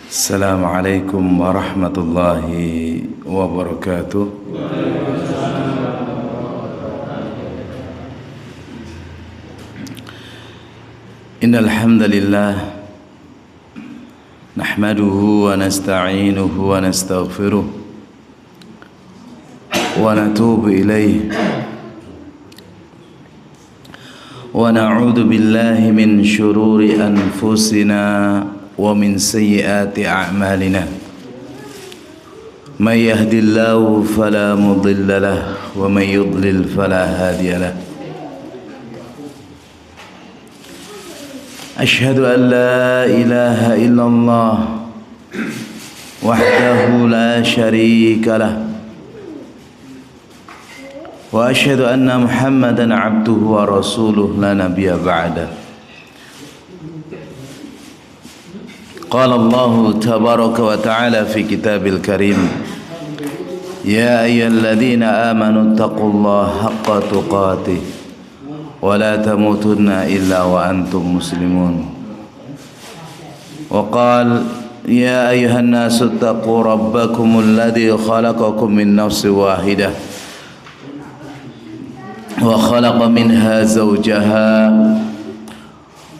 Assalamualaikum warahmatullahi wabarakatuh. Innal hamdalillah nahmaduhu wa nasta'inuhu wa nastaghfiruh wa natubu ilayh wa na'udzu billahi min syururi anfusina wa min sayyiati a'malina may yahdihillahu fala mudilla lahu wa may yudlil fala hadiya lahu asyhadu an la ilaha illallah wahdahu la syarika lahu wa asyhadu anna muhammadan abduhu wa rasuluhu la nabiyya ba'dahu. قال الله تبارك وتعالى في كتاب الكريم يا أيها الذين آمنوا اتقوا الله حق تقاته ولا تموتن إلا وأنتم مسلمون وقال يا أيها الناس اتقوا ربكم الذي خلقكم من نفس واحدة وخلق منها زوجها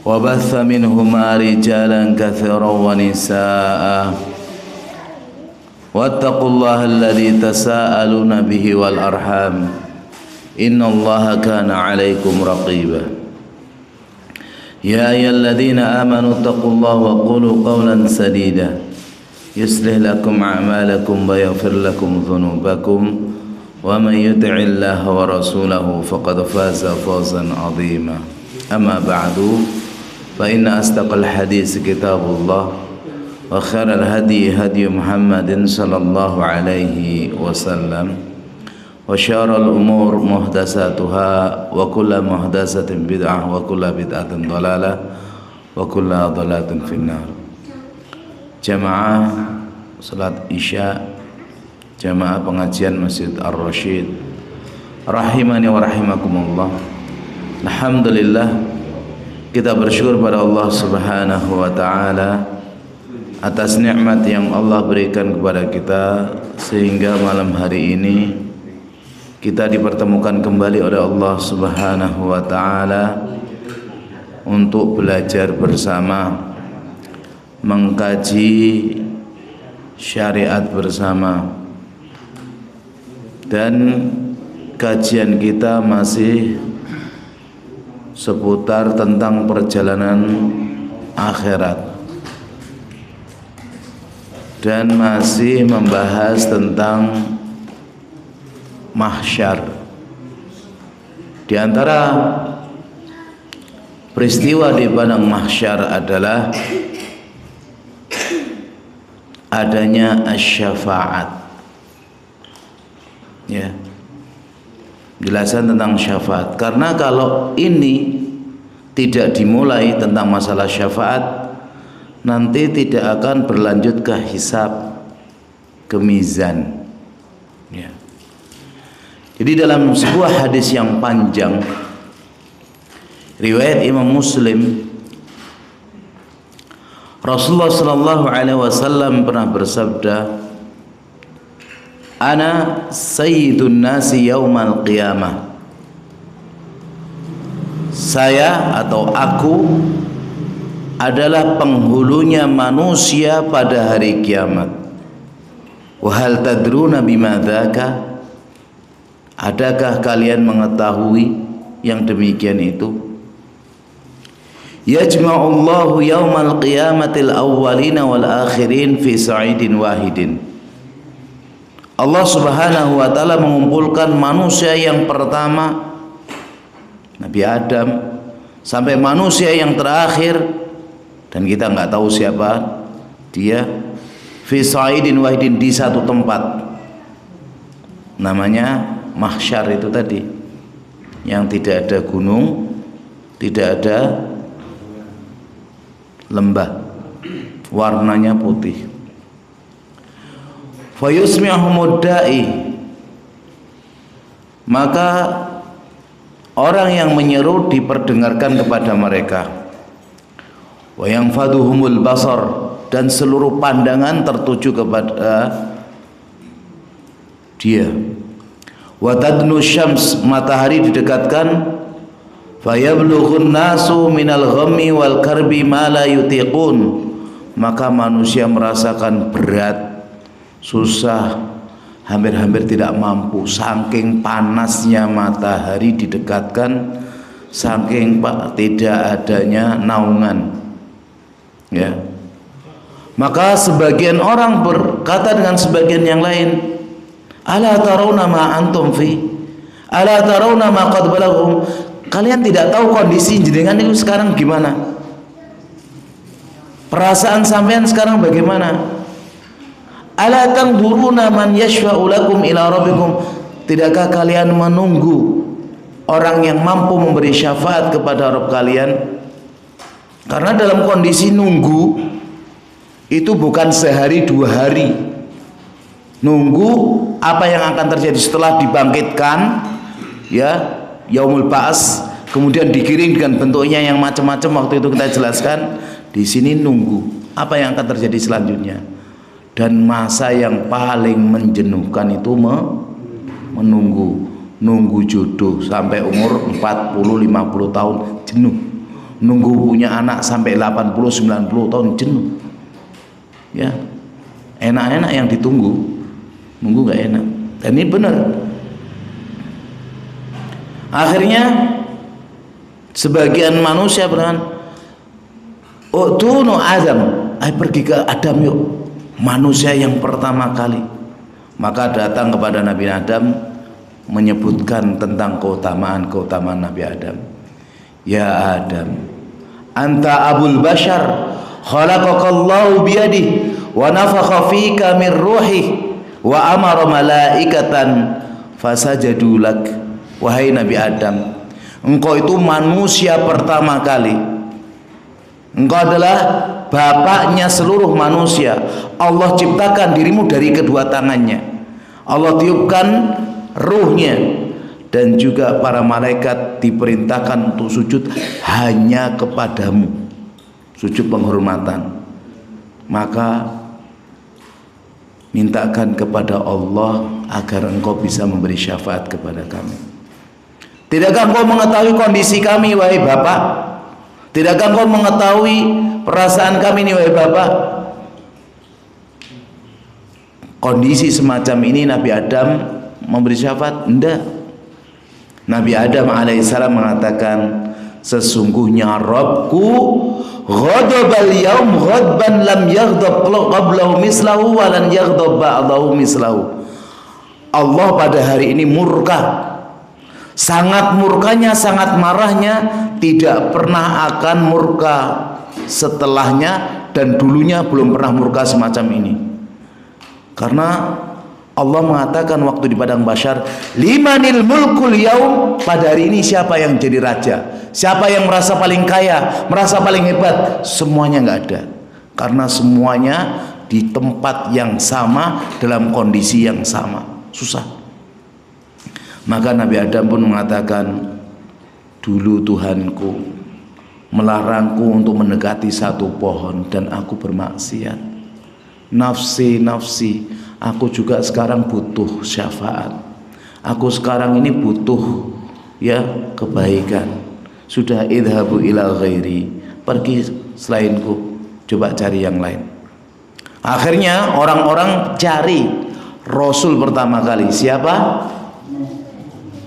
وبث منهما رجالا كثيرا ونساء واتقوا الله الذي تساءلون به والأرحام إن الله كان عليكم رقيبا يا أيها الذين آمنوا اتقوا الله وقولوا قولا سديدا يصلح لكم أعمالكم ويغفر لكم ذنوبكم ومن يطع الله ورسوله فقد فاز فوزا عظيما أما بعد فإن أصدق الحديث كتاب الله وخير الهدي هدي محمد صلى الله عليه وسلم وشر الأمور محدثاتها وكل محدثة بدعة وكل بدعة ضلالة وكل ضلالة في النار. Jamaah salat Isya, jamaah pengajian Masjid Ar-Rasyid rahimani wa rahimakumullah. Alhamdulillah, kita bersyukur pada Allah Subhanahu wa taala atas nikmat yang Allah berikan kepada kita sehingga malam hari ini kita dipertemukan kembali oleh Allah Subhanahu wa taala untuk belajar bersama, mengkaji syariat bersama, dan kajian kita masih seputar tentang perjalanan akhirat dan masih membahas tentang mahsyar. Di antara peristiwa di padang mahsyar adalah adanya asy-syafaat. Ya. Jelasan tentang syafaat, karena kalau ini tidak dimulai tentang masalah syafaat, nanti tidak akan berlanjut ke hisab, ke mizan. Ya. Jadi dalam sebuah hadis yang panjang riwayat Imam Muslim, Rasulullah sallallahu alaihi wasallam pernah bersabda, Ana sayyidun nasi yaumal qiyamah. Saya atau aku adalah penghulunya manusia pada hari kiamat. Wa hal tadruna bima dzaka? Adakah kalian mengetahui yang demikian itu? Yajma'ullahu yaumal qiyamatil awwalina wal akhirin fi sa'idin wahidin. Allah Subhanahu wa taala mengumpulkan manusia yang pertama Nabi Adam sampai manusia yang terakhir, dan kita nggak tahu siapa dia, fi sa'idin wahidin, di satu tempat, namanya mahsyar itu tadi, yang tidak ada gunung, tidak ada lembah, warnanya putih. Fayusmi'ahumud da'i, maka orang yang menyeru diperdengarkan kepada mereka. Wa yanfaduhumul basar, dan seluruh pandangan tertuju kepada dia. Wa tadnu syams, matahari didekatkan, fayablughun nasu minal ghammi wal karbi ma la yutiqun, maka manusia merasakan berat, susah, hampir-hampir tidak mampu, saking panasnya matahari didekatkan, saking tidak adanya naungan, ya. Maka sebagian orang berkata dengan sebagian yang lain, ala tarawna ma antum fi, ala tarawna ma qad balaghum, kalian tidak tahu kondisi jenengan itu sekarang gimana, perasaan sampean sekarang bagaimana. Ala tanzuruna man yashfa'u lakum ila rabbikum, tidakkah kalian menunggu orang yang mampu memberi syafaat kepada Rabb kalian? Karena dalam kondisi nunggu itu bukan sehari dua hari, nunggu apa yang akan terjadi setelah dibangkitkan, ya, yaumul ba'ats, kemudian digiring dengan bentuknya yang macam-macam, waktu itu kita jelaskan. Di sini nunggu apa yang akan terjadi selanjutnya. Dan masa yang paling menjenuhkan itu menunggu jodoh sampai umur 40-50 tahun jenuh, nunggu punya anak sampai 80-90 tahun jenuh, ya. Enak-enak yang ditunggu, nunggu gak enak. Dan ini benar. Akhirnya sebagian manusia berkata, Utunu Adam, ayo pergi ke Adam yuk, manusia yang pertama kali. Maka datang kepada Nabi Adam, menyebutkan tentang keutamaan Nabi Adam. Ya Adam, anta abul bashar, khalaqakallahu biyadihi wa nafakha fika min ruhi wa amara malaikatan fasajadu lak. Wahai Nabi Adam, engkau itu manusia pertama kali. Engkau adalah bapaknya seluruh manusia. Allah ciptakan dirimu dari kedua tangannya, Allah tiupkan ruhnya, dan juga para malaikat diperintahkan untuk sujud hanya kepadamu, sujud penghormatan. Maka mintakan kepada Allah agar engkau bisa memberi syafaat kepada kami. Tidakkah engkau mengetahui kondisi kami, wahai Bapak? Tidakkah engkau mengetahui perasaan kami ini, wahai Bapak? Kondisi semacam ini Nabi Adam memberi syafaat? Enggak. Nabi Adam alaihissalam mengatakan, sesungguhnya Rabbku ghadabal yaum ghadban lam yaghdab qablahu mislahu wa lan yaghdab ba'dahu mislahu. Allah pada hari ini murka, sangat murkanya, sangat marahnya, tidak pernah akan murka setelahnya, dan dulunya belum pernah murka semacam ini. Karena Allah mengatakan waktu di padang mahsyar, limanil mulkul yaum, pada hari ini siapa yang jadi raja, siapa yang merasa paling kaya, merasa paling hebat? Semuanya nggak ada, karena semuanya di tempat yang sama, dalam kondisi yang sama, susah. Maka Nabi Adam pun mengatakan, dulu Tuhanku melarangku untuk mendekati satu pohon dan aku bermaksiat. Nafsi, nafsi, aku juga sekarang butuh syafaat. Aku sekarang ini butuh, ya, kebaikan. Sudah, idhabu ila ghairi, pergi selainku, coba cari yang lain. Akhirnya orang-orang cari Rasul pertama kali. Siapa?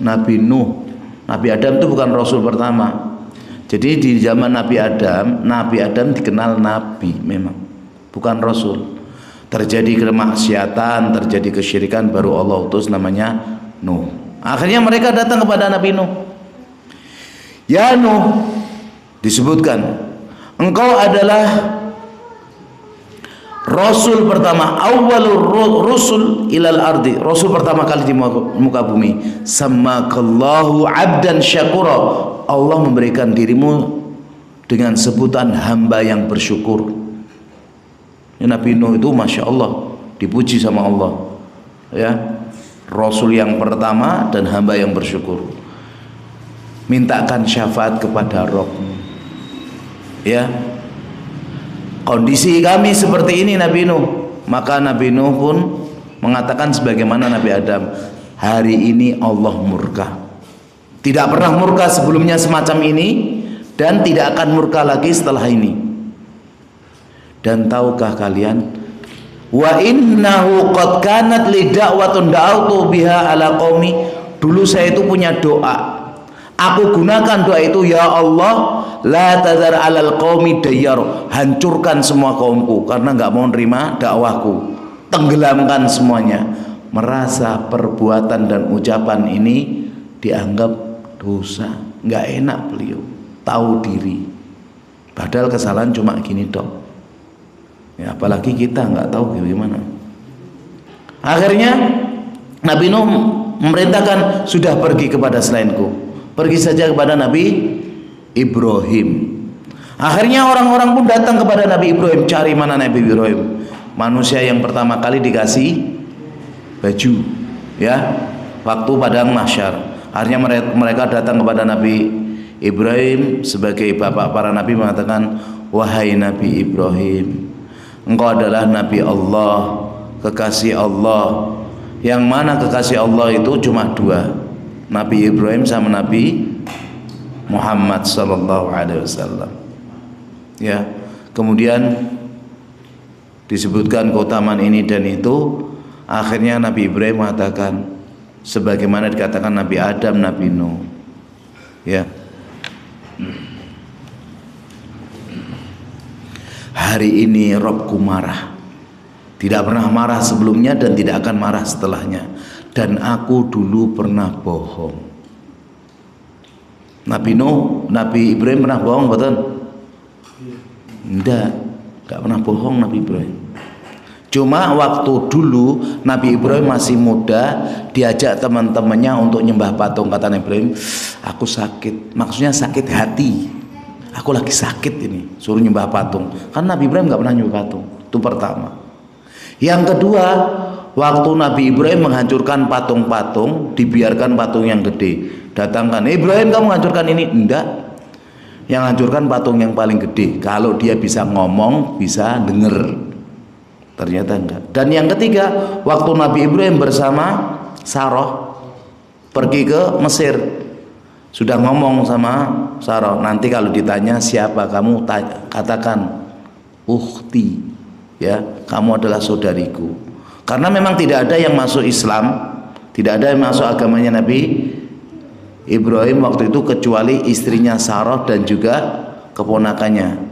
Nabi Nuh. Nabi Adam itu bukan Rasul pertama. Jadi di zaman Nabi Adam dikenal Nabi memang, bukan Rasul. Terjadi kemaksiatan, terjadi kesyirikan, baru Allah utus namanya Nuh. Akhirnya mereka datang kepada Nabi Nuh. Ya Nuh, disebutkan, engkau adalah Rasul pertama, awwalur rusul ilal ardi, Rasul pertama kali di muka bumi. Samakallahu abdan syakura, Allah memberikan dirimu dengan sebutan hamba yang bersyukur. Nabi Nuh itu Masya Allah, dipuji sama Allah, ya, Rasul yang pertama dan hamba yang bersyukur. Mintakan syafaat kepada Rabb, ya. Kondisi kami seperti ini Nabi Nuh. Maka Nabi Nuh pun mengatakan sebagaimana Nabi Adam, hari ini Allah murka. Tidak pernah murka sebelumnya semacam ini, dan tidak akan murka lagi setelah ini. Dan tahukah kalian, wa innahu qad kanat li da'watun da'autu biha ala qaumi. Dulu saya itu punya doa, aku gunakan doa itu, ya Allah, la tazar alal qaumi dayyar, hancurkan semua kaumku karena nggak mau nerima dakwahku, tenggelamkan semuanya. Merasa perbuatan dan ucapan ini dianggap dosa, nggak enak beliau, tahu diri, padahal kesalahan cuma gini dok ya, apalagi kita nggak tahu gimana. Akhirnya Nabi Nuh memerintahkan, sudah pergi kepada selainku, pergi saja kepada Nabi Ibrahim. Akhirnya orang-orang pun datang kepada Nabi Ibrahim. Cari mana Nabi Ibrahim? Manusia yang pertama kali dikasih baju ya, waktu padang mahsyar. Akhirnya mereka datang kepada Nabi Ibrahim sebagai bapak para nabi, mengatakan, wahai Nabi Ibrahim, engkau adalah Nabi Allah, kekasih Allah. Yang mana kekasih Allah itu cuma dua, Nabi Ibrahim sama Nabi Muhammad sallallahu alaihi wasallam. Ya, kemudian disebutkan keutamaan ini dan itu. Akhirnya Nabi Ibrahim mengatakan sebagaimana dikatakan Nabi Adam, Nabi Nuh. Ya. Hari ini Robku marah. Tidak pernah marah sebelumnya dan tidak akan marah setelahnya. Dan aku dulu pernah bohong. Nabi Nuh, Nabi Ibrahim pernah bohong betul? Enggak pernah bohong Nabi Ibrahim. Cuma waktu dulu Nabi Ibrahim masih muda, diajak teman-temannya untuk nyembah patung. Kata Nabi Ibrahim, aku sakit, maksudnya sakit hati, aku lagi sakit ini, suruh nyembah patung. Kan Nabi Ibrahim nggak pernah nyembah patung. Itu pertama. Yang kedua, waktu Nabi Ibrahim menghancurkan patung-patung, dibiarkan patung yang gede. Datangkan, Ibrahim kamu menghancurkan ini? Enggak, yang hancurkan patung yang paling gede. Kalau dia bisa ngomong, bisa denger. Ternyata enggak. Dan yang ketiga, waktu Nabi Ibrahim bersama Sarah pergi ke Mesir, sudah ngomong sama Sarah, nanti kalau ditanya siapa kamu, katakan ukhti, ya, kamu adalah saudariku. Karena memang tidak ada yang masuk Islam, tidak ada yang masuk agamanya Nabi Ibrahim waktu itu kecuali istrinya Sarah dan juga keponakannya,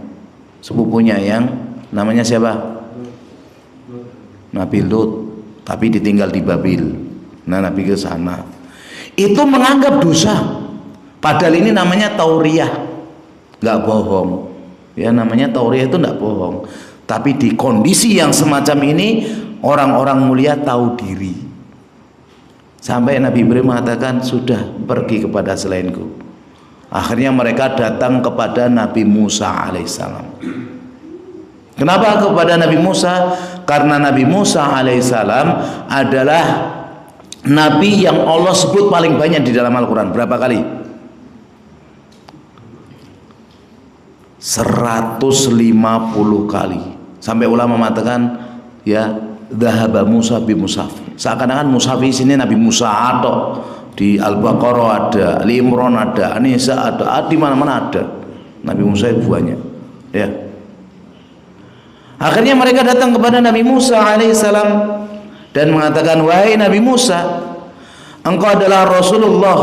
sepupunya yang namanya siapa? Nabi Lut, tapi ditinggal di Babil. Nah, Nabi ke sana. Itu menganggap dosa. Padahal ini namanya tauriyah, nggak bohong. Ya, namanya tauriyah itu nggak bohong. Tapi di kondisi yang semacam ini, orang-orang mulia tahu diri. Sampai Nabi Ibrahim mengatakan, sudah pergi kepada selainku. Akhirnya mereka datang kepada Nabi Musa alaihissalam. Kenapa kepada Nabi Musa? Karena Nabi Musa alaihissalam adalah Nabi yang Allah sebut paling banyak di dalam Al-Quran. Berapa kali? 150 kali. Sampai ulama mengatakan, ya, dhahaba Musa bi Musafi. Seakan-akan Musafi sini Nabi Musa atau di Al-Baqarah ada, Ali Imran ada, An-Nisa ada, di mana-mana ada. Nabi Musa itu banyak. Ya. Akhirnya mereka datang kepada Nabi Musa alaihissalam dan mengatakan, wahai Nabi Musa, engkau adalah Rasulullah,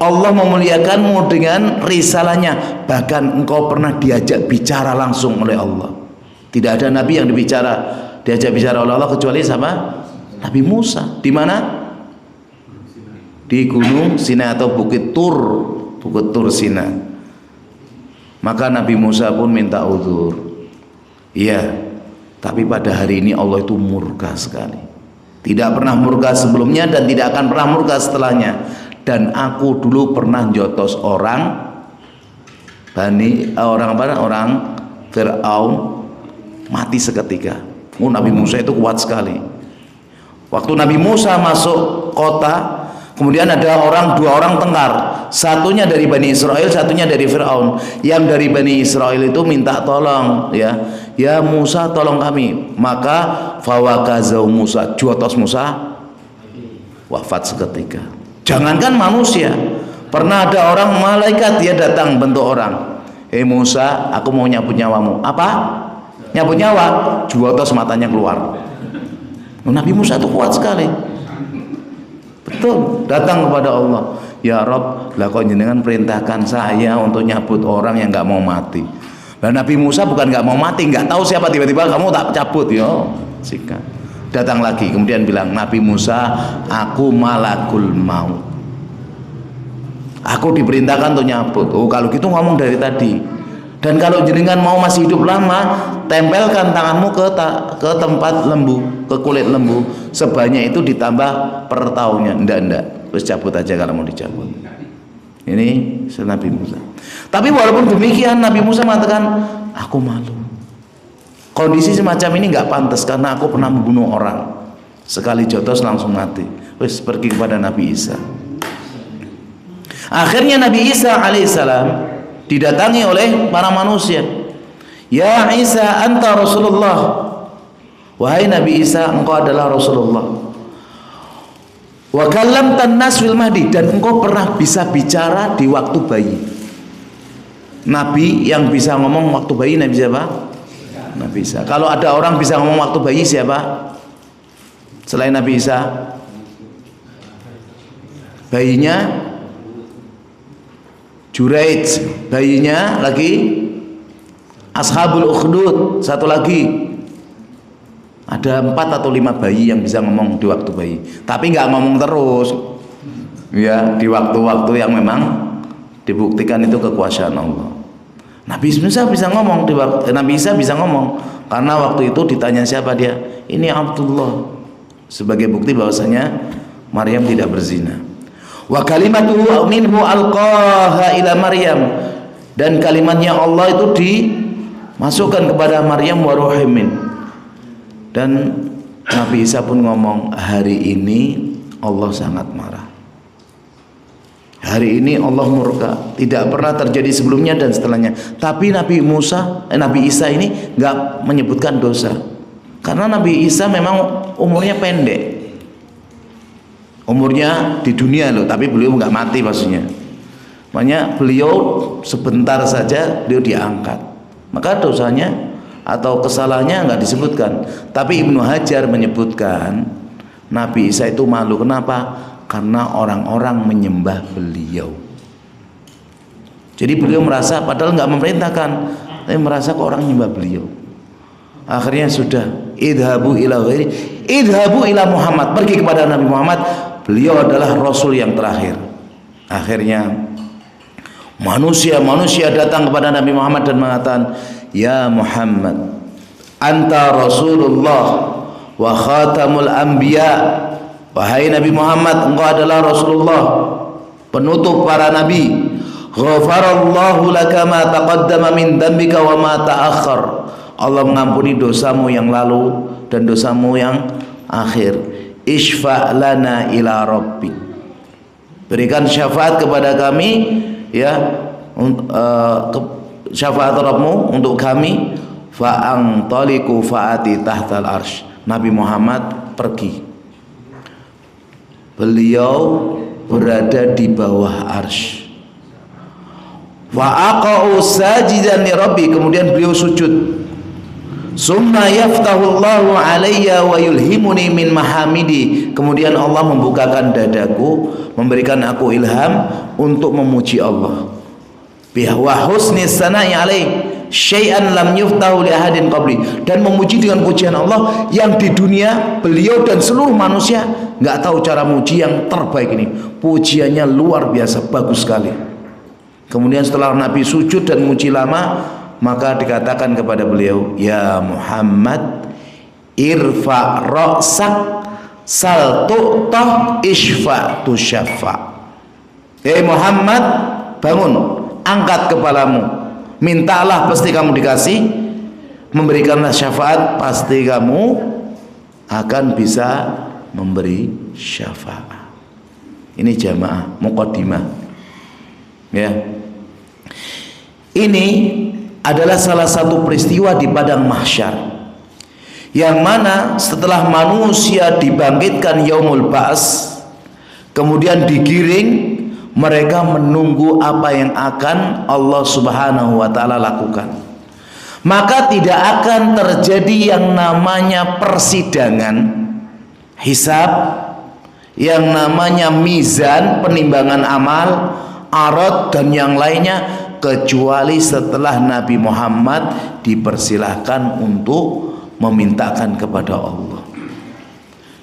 Allah memuliakanmu dengan risalahnya, bahkan engkau pernah diajak bicara langsung oleh Allah. Tidak ada Nabi yang diajak bicara oleh Allah kecuali sama Nabi Musa. Di mana? Di Gunung Sinai atau Bukit Tur Sinai. Maka Nabi Musa pun minta uzur. Iya, tapi pada hari ini Allah itu murka sekali. Tidak pernah murka sebelumnya dan tidak akan pernah murka setelahnya. Dan aku dulu pernah jotos orang Fir'aun mati seketika. Nabi Musa itu kuat sekali. Waktu Nabi Musa masuk kota, Kemudian ada dua orang tengkar, satunya dari Bani Israel, satunya dari Fir'aun. Yang dari Bani Israel itu minta tolong, ya Musa tolong kami. Maka fawakazau Musa, juotos Musa wafat seketika. Jangankan manusia, pernah ada orang malaikat dia datang bentuk orang. Musa, aku mau nyabut nyawamu. Apa? Nyabut nyawa, juotos matanya keluar. Nabi Musa itu kuat sekali. Betul, datang kepada Allah. Ya Rob, lah kok jenengan perintahkan saya untuk nyabut orang yang nggak mau mati. Nah, Nabi Musa bukan nggak mau mati, nggak tahu siapa, tiba-tiba kamu tak cabut, yo. Sikat. Datang lagi, kemudian bilang, Nabi Musa, aku malakul maut. Aku diperintahkan untuk nyabut. Oh, kalau gitu ngomong dari tadi. Dan kalau jenengan mau masih hidup lama, tempelkan tanganmu ke tempat lembu, ke kulit lembu. Sebanyak itu ditambah per tahunnya. Enggak. Terus cabut aja kalau mau dicabut. Ini Nabi Musa. Tapi walaupun demikian, Nabi Musa mengatakan, aku malu. Kondisi semacam ini nggak pantas karena aku pernah membunuh orang. Sekali jotos langsung mati. Terus pergi kepada Nabi Isa. Akhirnya Nabi Isa alaihissalam didatangi oleh para manusia. Ya Isa, anta Rasulullah. Wahai Nabi Isa, engkau adalah Rasulullah. Wa kallamtan nas fil mahdi, dan engkau pernah bisa bicara di waktu bayi. Nabi yang bisa ngomong waktu bayi Nabi siapa? Nabi Isa. Kalau ada orang bisa ngomong waktu bayi siapa? Selain Nabi Isa? Bayinya Juraij, bayinya lagi Ashabul Ukhdud, satu lagi. Ada 4 atau 5 bayi yang bisa ngomong di waktu bayi. Tapi nggak ngomong terus. Ya, di waktu-waktu yang memang dibuktikan itu kekuasaan Allah. Nabi Isa bisa ngomong Nabi Isa bisa ngomong karena waktu itu ditanya siapa dia? Ini Abdullah. Sebagai bukti bahwasanya Maryam tidak berzina. Wa kalimatuhu minhu alqaha ila Maryam, dan kalimatnya Allah itu dimasukkan kepada Maryam wa ruhimin. Dan Nabi Isa pun ngomong, hari ini Allah sangat marah. Hari ini Allah murka, tidak pernah terjadi sebelumnya dan setelahnya. Tapi Nabi Isa ini nggak menyebutkan dosa, karena Nabi Isa memang umurnya pendek. Umurnya di dunia loh, tapi beliau nggak mati maksudnya. Makanya beliau sebentar saja beliau diangkat, maka dosanya atau kesalahannya nggak disebutkan. Tapi Ibnu Hajar menyebutkan Nabi Isa itu malu. Kenapa? Karena orang-orang menyembah beliau. Jadi beliau merasa padahal nggak memerintahkan, tapi merasa kok orang menyembah beliau. Akhirnya sudah, idhabu ila Muhammad, pergi kepada Nabi Muhammad. Beliau adalah Rasul yang terakhir. Akhirnya manusia datang kepada Nabi Muhammad dan mengatakan, ya Muhammad, anta Rasulullah wa khatamul anbiya. Wahai Nabi Muhammad, engkau adalah Rasulullah, penutup para nabi. Ghafarallahu laka ma taqaddama min dhanbika wa ma ta'akhkhar. Allah mengampuni dosamu yang lalu dan dosamu yang akhir. Isfa' lana ila rabbi, berikan syafaat kepada kami, ya, syafaat Rabbmu untuk kami. Fa'antaliku fa'ati tahtal arsh. Nabi Muhammad pergi, beliau berada di bawah arsh. Wa'aqa'u sajidan li rabbi, kemudian beliau sujud. Summa yaftahullahu alayya wa yulhimuni min mahamidi, kemudian Allah membukakan dadaku, memberikan aku ilham untuk memuji Allah. Wa husni sana'i alaih syai'an lam yuftahu li ahadin qabli, dan memuji dengan pujian Allah yang di dunia beliau dan seluruh manusia nggak tahu cara muji yang terbaik ini. Pujiannya luar biasa, bagus sekali. Kemudian setelah Nabi sujud dan muji lama, maka dikatakan kepada beliau, ya Muhammad, irfa ra'sak sal tu'tah isfa tusyaffa. Muhammad, bangun, angkat kepalamu, mintalah pasti kamu dikasih, memberikanlah syafaat pasti kamu akan bisa memberi syafaat. Ini jamaah muqaddimah. Ya. Ini adalah salah satu peristiwa di padang mahsyar, yang mana setelah manusia dibangkitkan yaumul ba's, kemudian digiring, mereka menunggu apa yang akan Allah Subhanahu wa taala lakukan. Maka tidak akan terjadi yang namanya persidangan, hisab, yang namanya mizan, penimbangan amal, arad dan yang lainnya, kecuali setelah Nabi Muhammad dipersilahkan untuk memintakan kepada Allah.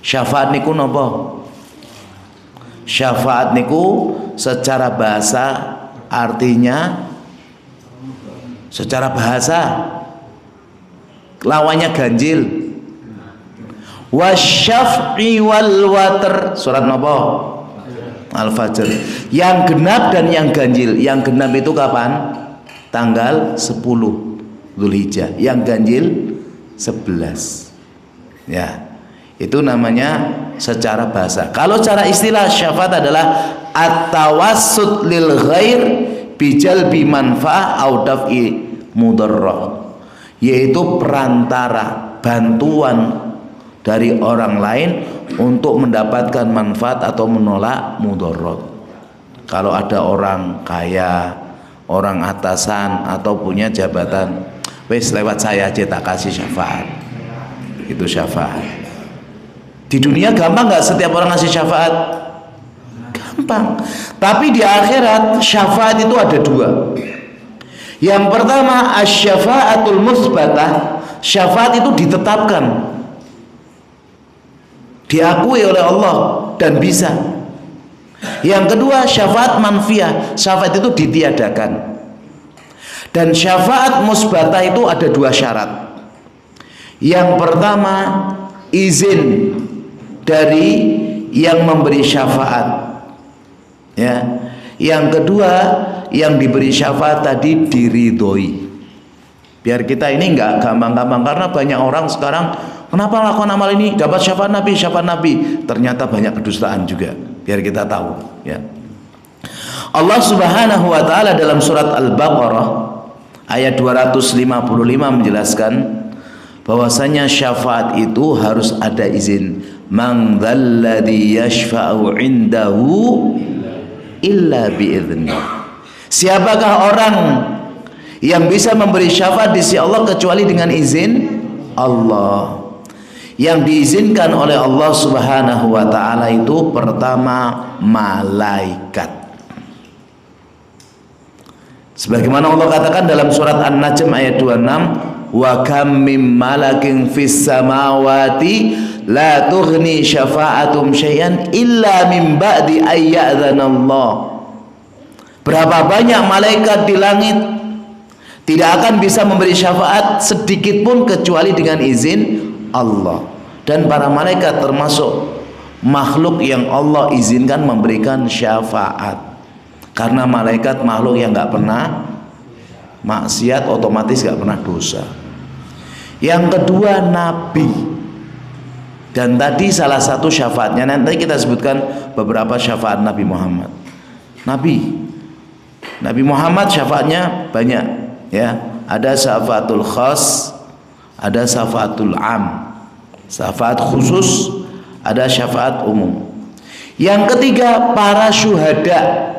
Syafaat niku napa? Syafaat niku secara bahasa artinya, secara bahasa lawannya ganjil. Wasyaf'i wal watr, surat napa? Al-Fajr. Yang genap dan yang ganjil. Yang genap itu kapan? Tanggal 10 Dzulhijjah. Yang ganjil 11. Ya. Itu namanya secara bahasa. Kalau secara istilah, syafaat adalah at-tawassut lil ghair bijalbi manfa'ah au daf'i mudarrah. Yaitu perantara, bantuan dari orang lain untuk mendapatkan manfaat atau menolak mudarat. Kalau ada orang kaya, orang atasan atau punya jabatan, wes lewat saya aja tak kasih syafaat. Itu syafaat. Di dunia gampang nggak setiap orang ngasih syafaat? Gampang. Tapi di akhirat syafaat itu ada dua. Yang pertama asy-syafaatul musbatah, syafaat itu ditetapkan, diakui oleh Allah dan bisa. Yang kedua syafaat manfiyah, syafaat itu ditiadakan. Dan syafaat musbatah itu ada dua syarat. Yang pertama izin dari yang memberi syafaat, ya. Yang kedua yang diberi syafaat tadi diridhoi. Biar kita ini nggak gampang-gampang, karena banyak orang sekarang, kenapa lakukan amal ini dapat syafaat Nabi, syafaat Nabi, ternyata banyak kedustaan juga. Biar kita tahu, ya. Allah Subhanahu wa taala dalam surat Al-Baqarah ayat 255 menjelaskan bahwasanya syafaat itu harus ada izin. Man dzalladzi yashfa'u 'indahu illa bi'idznih. Siapakah orang yang bisa memberi syafaat di sisi Allah kecuali dengan izin Allah? Yang diizinkan oleh Allah Subhanahu wa taala itu pertama malaikat. Sebagaimana Allah katakan dalam surat An-Najm ayat 26, wa kam mim malakin fis samawati la tughni syafa'atum syai'an illa min ba'di ay ya'dzanallah. Berapa banyak malaikat di langit tidak akan bisa memberi syafaat sedikit pun kecuali dengan izin Allah. Dan para malaikat termasuk makhluk yang Allah izinkan memberikan syafaat, karena malaikat makhluk yang nggak pernah maksiat, otomatis nggak pernah dosa. Yang kedua nabi. Dan tadi salah satu syafaatnya, nanti kita sebutkan beberapa syafaat Nabi Muhammad. Nabi Muhammad syafaatnya banyak, ya. Ada syafaatul khas, ada syafaatul am, syafaat khusus, ada syafaat umum. Yang ketiga para syuhada,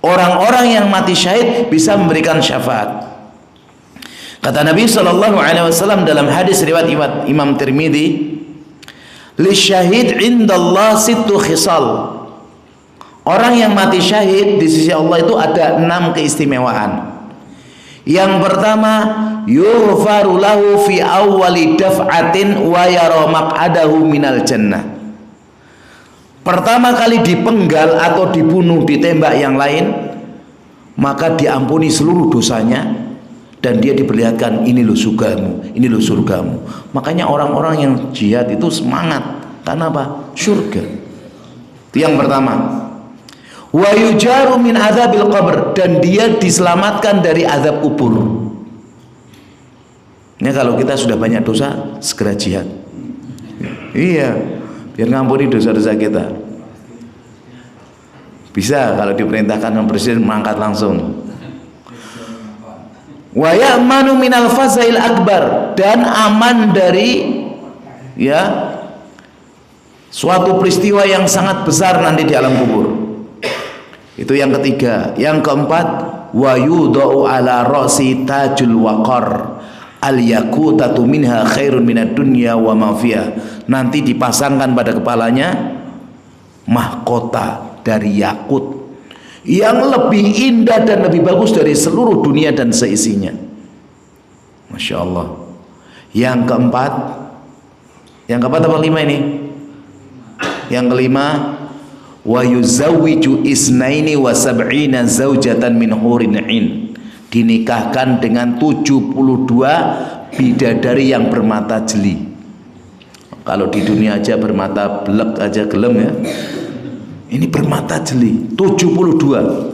orang-orang yang mati syahid bisa memberikan syafaat. Kata Nabi SAW dalam hadis riwayat Imam Tirmidzi, li syahid indallah sittu khisal. Orang yang mati syahid di sisi Allah itu ada 6 keistimewaan. Yang pertama, yughfaru lahu fi awwali daf'atin wa yara maq'adahu minal jannah. Pertama kali dipenggal atau dibunuh, ditembak yang lain, maka diampuni seluruh dosanya dan dia diperlihatkan, ini loh surgamu, ini loh surgamu. Makanya orang-orang yang jihad itu semangat, karena apa? Surga. Itu yang pertama. Wa yujaru min adzabil qabr, dan dia diselamatkan dari azab kubur. Ini kalau kita sudah banyak dosa, segera jihad. Iya, biar ngampuni dosa-dosa kita. Bisa kalau diperintahkan oleh presiden mengangkat langsung. Wa ya'manu minal fazail akbar, dan aman dari ya suatu peristiwa yang sangat besar nanti di alam kubur. Itu yang ketiga. Yang keempat, wa yudau ala ra'si tajul waqar al yakutatu minha khairun minad dunya wa ma fiha. Nanti dipasangkan pada kepalanya mahkota dari yakut yang lebih indah dan lebih bagus dari seluruh dunia dan seisinya. Masya Allah. Yang keempat apa lima ini? Yang kelima, wa yuzawwiju isnaini wa sab'ina zaujatan min hurin 'ain. Dinikahkan dengan 72 bidadari yang bermata jeli. Kalau di dunia aja bermata belek aja gelem ya. Ini bermata jeli 72.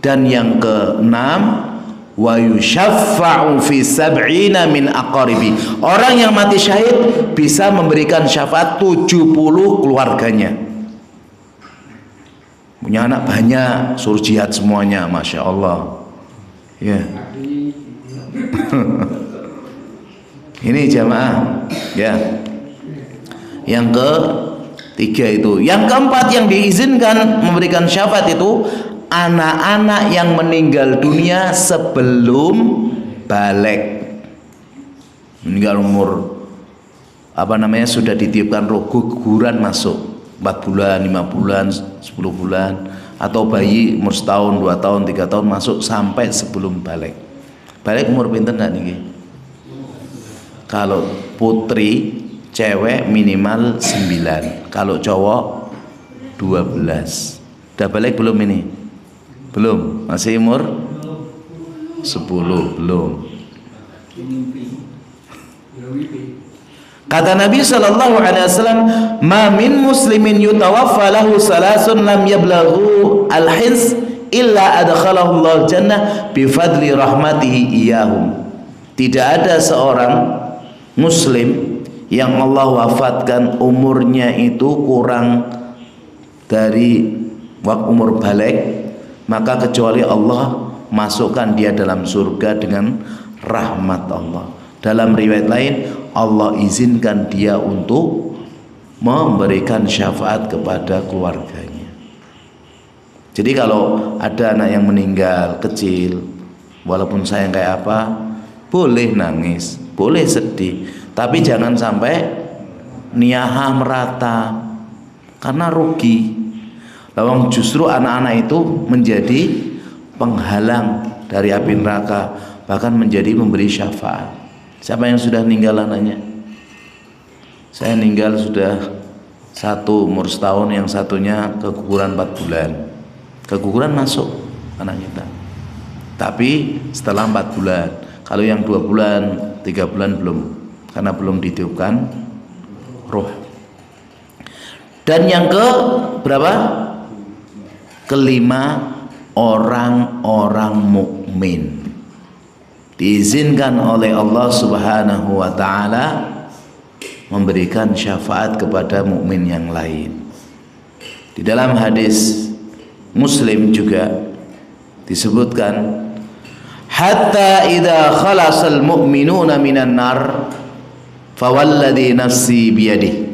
Dan yang keenam, wa yushaffa'u fi sab'ina min aqaribi. Orang yang mati syahid bisa memberikan syafaat 70 keluarganya. Punya anak banyak, suruh jihad semuanya, Masya Allah. Ya. Ini jamaah ya. Yang ketiga itu. Yang keempat yang diizinkan memberikan syafaat itu anak-anak yang meninggal dunia sebelum balik. Meninggal umur sudah ditiupkan roh, guguran masuk 4 bulan, 5 bulan, 10 bulan, atau bayi umur setahun, 2 tahun, 3 tahun masuk sampai sebelum balik. Balik umur pinten enggak niki? Kalau putri cewek minimal 9, kalau cowok 12. Udah balik belum ini? Belum, masih umur 10, belum. Kata Nabi sallallahu alaihi wasallam, "Ma min muslimin yutawaffa lahu salasun lam yablaghu al-hins illa adkhalahu Allah jannah bi fadli rahmatihi iyahum." Tidak ada seorang muslim yang Allah wafatkan umurnya itu kurang dari umur balik, maka kecuali Allah masukkan dia dalam surga dengan rahmat Allah. Dalam riwayat lain, Allah izinkan dia untuk memberikan syafaat kepada keluarganya. Jadi kalau ada anak yang meninggal kecil, walaupun sayang kayak apa, boleh nangis, boleh sedih, tapi jangan sampai niyaha merata, karena rugi. Lawang justru anak-anak itu menjadi penghalang dari api neraka, bahkan menjadi memberi syafaat. Siapa yang sudah meninggal anaknya? Saya meninggal sudah satu umur setahun, yang satunya keguguran 4 bulan. Keguguran masuk anak kita, tapi setelah 4 bulan. Kalau yang 2 bulan, 3 bulan belum, karena belum ditiupkan roh. Dan yang ke berapa? Kelima, orang-orang mukmin diizinkan oleh Allah Subhanahu wa taala memberikan syafaat kepada mukmin yang lain. Di dalam hadis Muslim juga disebutkan, hatta idza khalasal mu'minuna minan nar fawalladhi nafsi biyadihi.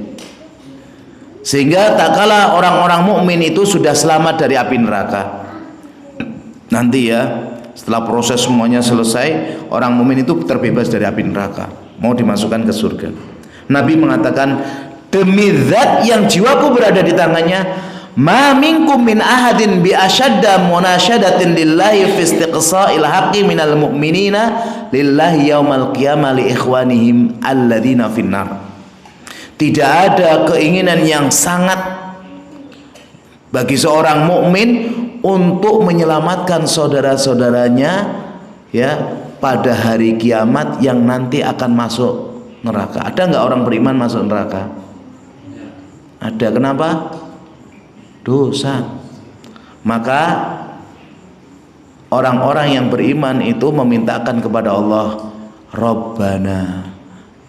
Sehingga tak kala orang-orang mukmin itu sudah selamat dari api neraka. Nanti ya, setelah proses semuanya selesai, orang mukmin itu terbebas dari api neraka, mau dimasukkan ke surga. Nabi mengatakan, demi zat yang jiwaku berada di tangannya, ma minkum min ahadin bi ashadda munasyadatin lillahi fi istiqsa'il haqqi minal mu'minina lillahi yaumal qiyamah li ikhwanihim alladzina finnar. Tidak ada keinginan yang sangat bagi seorang mukmin untuk menyelamatkan saudara-saudaranya ya pada hari kiamat yang nanti akan masuk neraka. Ada nggak orang beriman masuk neraka? Ada. Kenapa? Dosa. Maka orang-orang yang beriman itu memintakan kepada Allah, Rabbana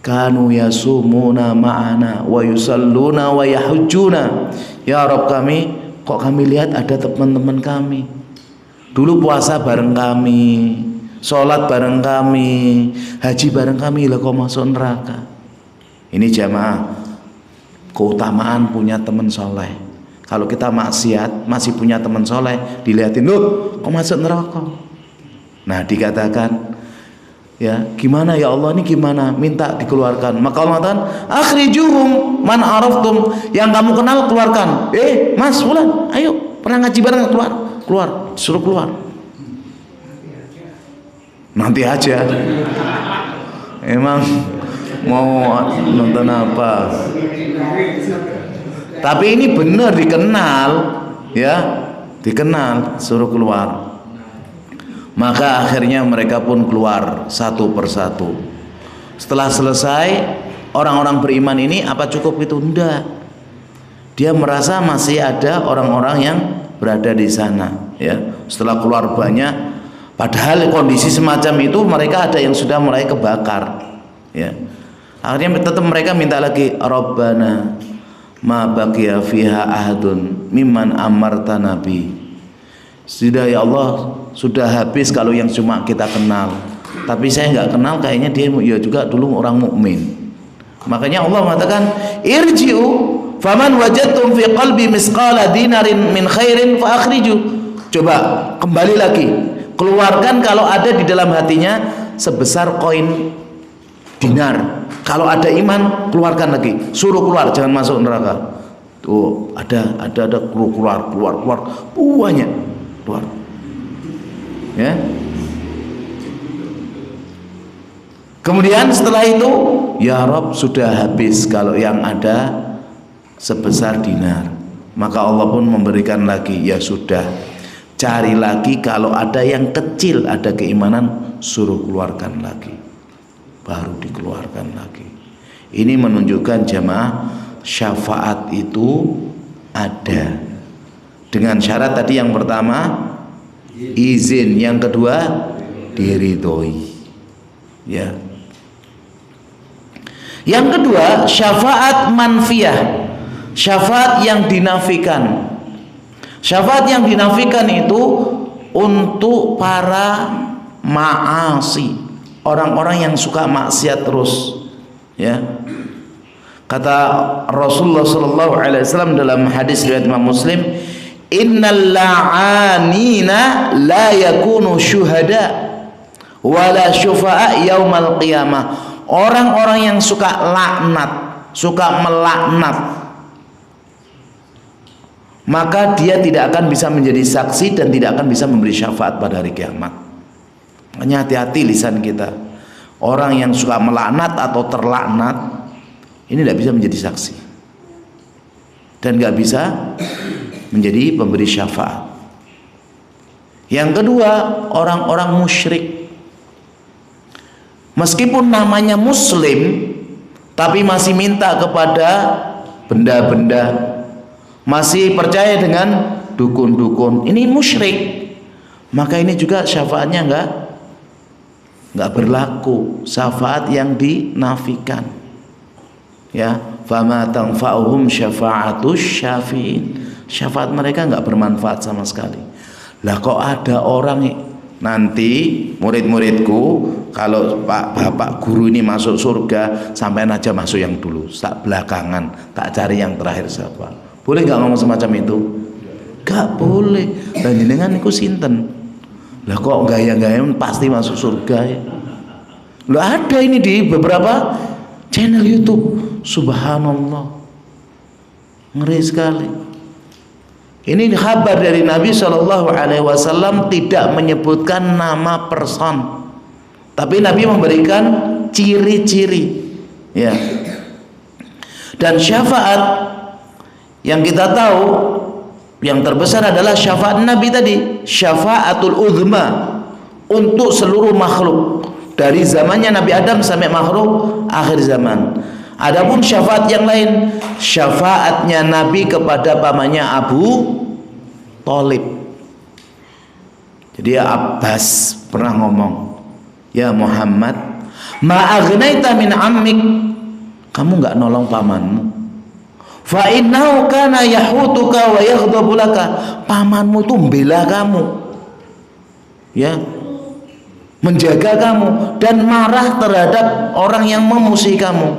kanu yasumuna ma'ana wa yusalluna wa yahujjuna. Ya Rabb kami, kok kami lihat ada teman-teman kami dulu puasa bareng kami, sholat bareng kami, haji bareng kami, lah kok masuk neraka. Ini jamaah keutamaan punya teman soleh. Kalau kita maksiat masih punya teman soleh, dilihatin loh kok masuk neraka. Nah dikatakan, ya gimana ya Allah, ini gimana, minta dikeluarkan. Maka Allah mengatakan akhrijuhum man araftum, yang kamu kenal keluarkan. Mas Fulan, ayo pernah ngaji bareng, keluar, suruh keluar. Nanti aja. Emang mau nonton apa? Tapi ini benar dikenal, ya dikenal, suruh keluar. Maka akhirnya mereka pun keluar satu persatu. Setelah selesai, orang-orang beriman ini apa cukup itu? Enggak. Dia merasa masih ada orang-orang yang berada di sana, ya. Setelah keluar banyak, padahal kondisi semacam itu mereka ada yang sudah mulai kebakar, ya. Akhirnya tetap mereka minta lagi, Rabbana ma baqiya fiha ahadun mimman amarta nabi. Sudah ya Allah, sudah habis kalau yang cuma kita kenal. Tapi saya nggak kenal, kayaknya dia ya juga dulu orang mukmin. Makanya Allah mengatakan, irji'u faman wajadtum fi qalbi misqala dinarin min khairin fa akhriju. Coba kembali lagi, keluarkan kalau ada di dalam hatinya sebesar koin dinar. Kalau ada iman, keluarkan lagi, suruh keluar, jangan masuk neraka. Tuh ada keluar banyak keluar, ya. Kemudian setelah itu, ya Rob, sudah habis kalau yang ada sebesar dinar. Maka Allah pun memberikan lagi, ya sudah, cari lagi kalau ada yang kecil, ada keimanan, suruh keluarkan lagi, baru dikeluarkan lagi. Ini menunjukkan jamaah, syafaat itu ada dengan syarat tadi. Yang pertama izin, yang kedua diridhoi, ya. Yang kedua syafaat manfiyah, syafaat yang dinafikan. Syafaat yang dinafikan itu untuk para ma'asi, orang-orang yang suka maksiat terus, ya. Kata Rasulullah sallallahu alaihi wasallam dalam hadis riwayat Imam Muslim, innal la'anina la yakunu syuhada wala syufa'a yaumal qiyamah. Orang-orang yang suka laknat, suka melaknat, maka dia tidak akan bisa menjadi saksi dan tidak akan bisa memberi syafaat pada hari kiamat. Makanya hati-hati lisan kita. Orang yang suka melaknat atau terlaknat ini tidak bisa menjadi saksi dan nggak bisa menjadi pemberi syafaat. Yang kedua, orang-orang musyrik. Meskipun namanya muslim, tapi masih minta kepada benda-benda, masih percaya dengan dukun-dukun, ini musyrik. Maka ini juga syafaatnya nggak berlaku, syafaat yang dinafikan, ya. Fama tanfa'uhum syafa'atus syafi'in, syafaat mereka nggak bermanfaat sama sekali. Lah kok ada orang, nanti murid-muridku kalau bapak guru ini masuk surga, sampai aja masuk yang dulu, tak belakangan, tak cari yang terakhir siapa. Boleh nggak ngomong semacam itu? Gak boleh. Dan jenengan iku sinten? Lah kok gaya-gaya pasti masuk surga ya? Lo ada ini di beberapa channel YouTube. Subhanallah, ngeri sekali. Ini kabar dari Nabi Shallallahu Alaihi Wasallam, tidak menyebutkan nama person, tapi Nabi memberikan ciri-ciri, ya. Dan syafaat yang kita tahu yang terbesar adalah syafaat Nabi tadi, syafaatul uzma, untuk seluruh makhluk dari zamannya Nabi Adam sampai makhluk akhir zaman. Adapun syafaat yang lain, syafaatnya Nabi kepada pamannya Abu Thalib. Jadi Abbas pernah ngomong, ya Muhammad, ma aghnaita min ammik, kamu nggak nolong pamanmu, Fa innahu kana yahutuka wa yaghdabu laka. Pamanmu itu membela kamu, ya, menjaga kamu dan marah terhadap orang yang memusuhi kamu.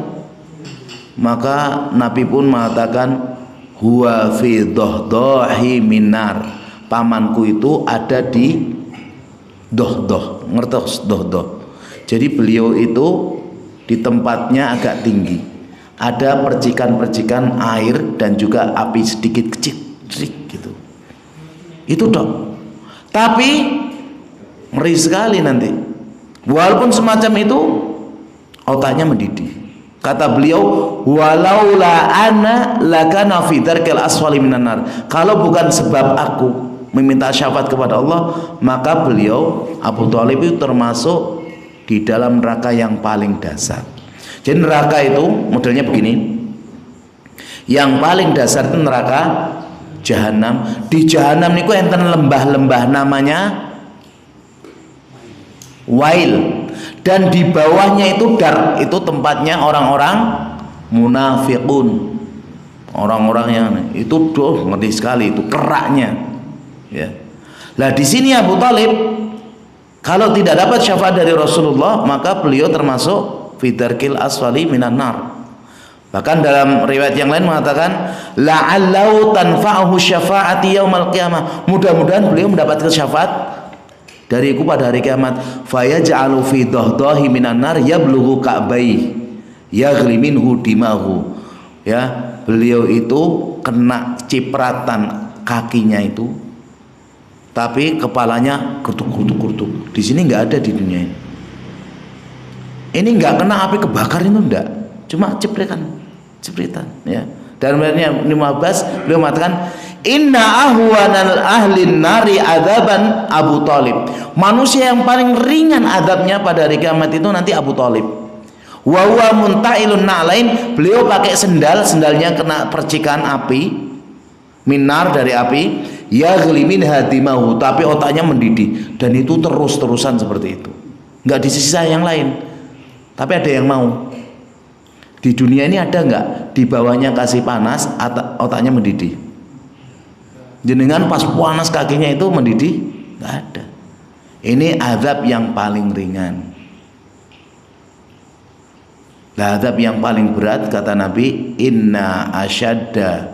Maka Nabi pun mengatakan, huwa fi dohdohi minar. Pamanku itu ada di dohdoh, ngertos dohdoh. Jadi beliau itu di tempatnya agak tinggi, ada percikan-percikan air dan juga api sedikit kecil gitu. Itu dok. Tapi ngeri sekali nanti. Walaupun semacam itu, otaknya mendidih. Kata beliau, walaula ana lakana fi dzarkil asfali minan nar. Kalau bukan sebab aku meminta syafaat kepada Allah, maka beliau Abu Thalib itu termasuk di dalam neraka yang paling dasar. Jadi neraka itu modelnya begini. Yang paling dasar itu neraka Jahanam. Di Jahanam niku enten lembah-lembah namanya Wail, dan di bawahnya itu dar, itu tempatnya orang-orang munafiqun, orang-orang yang itu ngeri sekali, itu keraknya, ya. Lah di sini Abu Thalib kalau tidak dapat syafaat dari Rasulullah, maka beliau termasuk fidarkil asfali minan nar. Bahkan dalam riwayat yang lain mengatakan la'allahu tanfa'uhu syafa'ati yaumal qiyamah. Mudah-mudahan beliau mendapatkan syafaat dariku pada hari kiamat. Fayaj'alu fi dahdahi minan nar yablughu ka'bai yaghli minhu dimahu. Ya, beliau itu kena cipratan kakinya itu, tapi kepalanya gertuk-gertuk. Di sini nggak ada di dunia ini. Ini nggak kena api kebakar itu enggak, cuma cipritan, ya. Dan ayatnya 15 beliau mengatakan inna ahwanal ahlin nari adzaban Abu Thalib. Manusia yang paling ringan adabnya pada hari kiamat itu nanti Abu Thalib. Wa huwa muntailun na'lain, beliau pakai sendalnya kena percikan api, minar dari api, yaghli min hadimahu, tapi otaknya mendidih, dan itu terus-terusan seperti itu. Enggak di sisi yang lain. Tapi ada yang mau. Di dunia ini ada enggak di bawahnya kasih panas, otaknya mendidih? Jenengan pas panas kakinya itu mendidih? Enggak ada. Ini azab yang paling ringan. Nah, azab yang paling berat kata Nabi, inna asyadda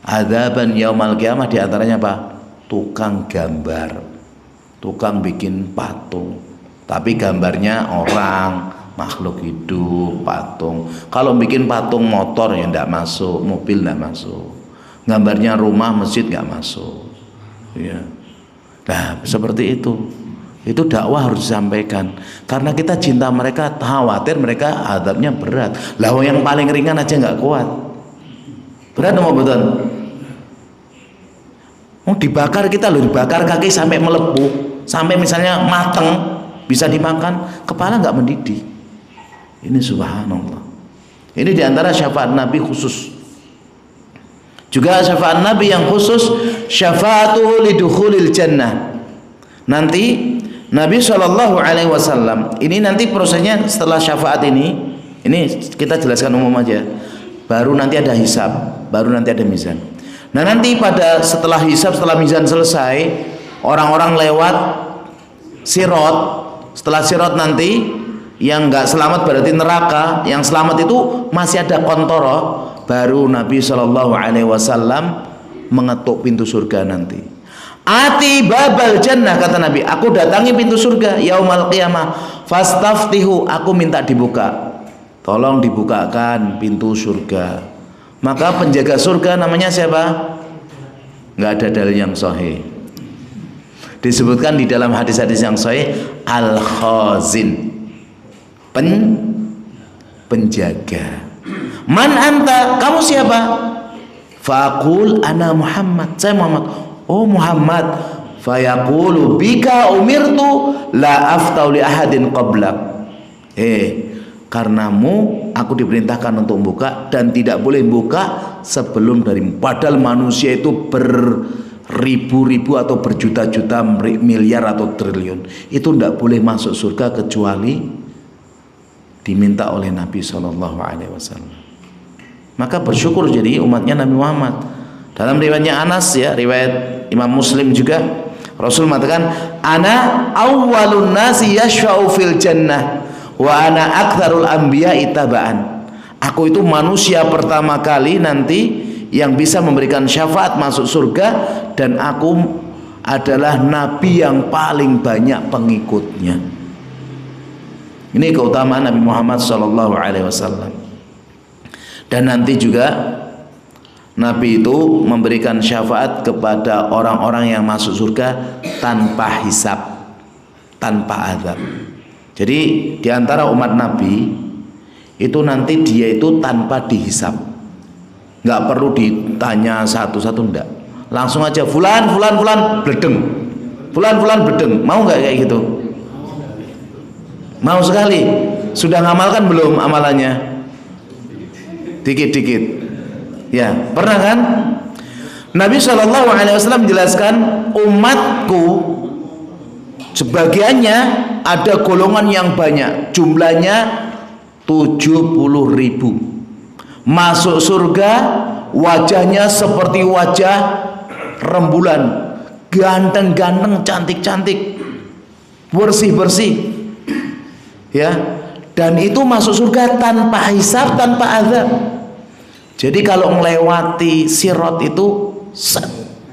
azaban yaumal qiyamah, di antaranya apa? Tukang gambar, tukang bikin patung, tapi gambarnya orang, makhluk hidup, patung. Kalau bikin patung motor ya enggak masuk, mobil enggak masuk. Gambarnya rumah, masjid enggak masuk. Ya. Nah, seperti itu. Itu dakwah harus disampaikan. Karena kita cinta mereka, khawatir mereka azabnya berat. Lah yang paling ringan aja enggak kuat. Berat mau betul? Mau dibakar kita loh, dibakar kaki sampai melepuh, sampai misalnya mateng, bisa dimakan, kepala enggak mendidih. Ini subhanallah. Ini diantara syafaat Nabi khusus. Juga syafaat Nabi yang khusus, syafaatuhu lidukhulil jannah. Nanti Nabi SAW ini nanti prosesnya setelah syafaat ini kita jelaskan umum aja. Baru nanti ada hisab, baru nanti ada mizan. Nah nanti setelah hisab, setelah mizan selesai, orang-orang lewat sirot. Setelah sirot nanti yang nggak selamat berarti neraka, yang selamat itu masih ada kontoro. Baru Nabi SAW mengetuk pintu surga nanti. Ati babal jannah, kata Nabi, aku datangi pintu surga yaumal qiyamah, fastaftihu, aku minta dibuka, tolong dibukakan pintu surga. Maka penjaga surga namanya siapa? Nggak ada dalil yang sahih. Disebutkan di dalam hadis-hadis yang sahih, al-khazin, penjaga. Man anta, kamu siapa? Faqul ana Muhammad, saya Muhammad. Oh Muhammad, fayaqulu bika umirtu la aftau li ahadin qablak. Karenamu aku diperintahkan untuk buka dan tidak boleh buka sebelum darimu. Padahal manusia itu beribu-ribu atau berjuta-juta, miliar atau triliun. Itu tidak boleh masuk surga kecuali diminta oleh Nabi SAW. Maka bersyukur jadi umatnya Nabi Muhammad. Dalam riwayatnya Anas ya, riwayat Imam Muslim juga, Rasul mengatakan, ana awwalun nasi yashfa'u fil jannah wa ana aktsarul anbiya'i taba'an. Aku itu manusia pertama kali nanti yang bisa memberikan syafaat masuk surga, dan aku adalah nabi yang paling banyak pengikutnya. Ini keutamaan Nabi Muhammad SAW. Dan nanti juga Nabi itu memberikan syafaat kepada orang-orang yang masuk surga tanpa hisab, tanpa azab. Jadi diantara umat Nabi itu nanti dia itu tanpa dihisab, nggak perlu ditanya satu-satu, enggak, langsung aja fulan bledeng, fulan bledeng. Mau nggak kayak gitu? Mau sekali. Sudah ngamalkan belum amalannya? Dikit-dikit. Ya, pernah kan? Nabi SAW menjelaskan, umatku sebagiannya ada golongan yang banyak, jumlahnya 70.000. Masuk surga wajahnya seperti wajah rembulan, ganteng-ganteng, cantik-cantik, bersih-bersih. Ya, dan itu masuk surga tanpa hisab, tanpa azab. Jadi kalau melewati sirat itu,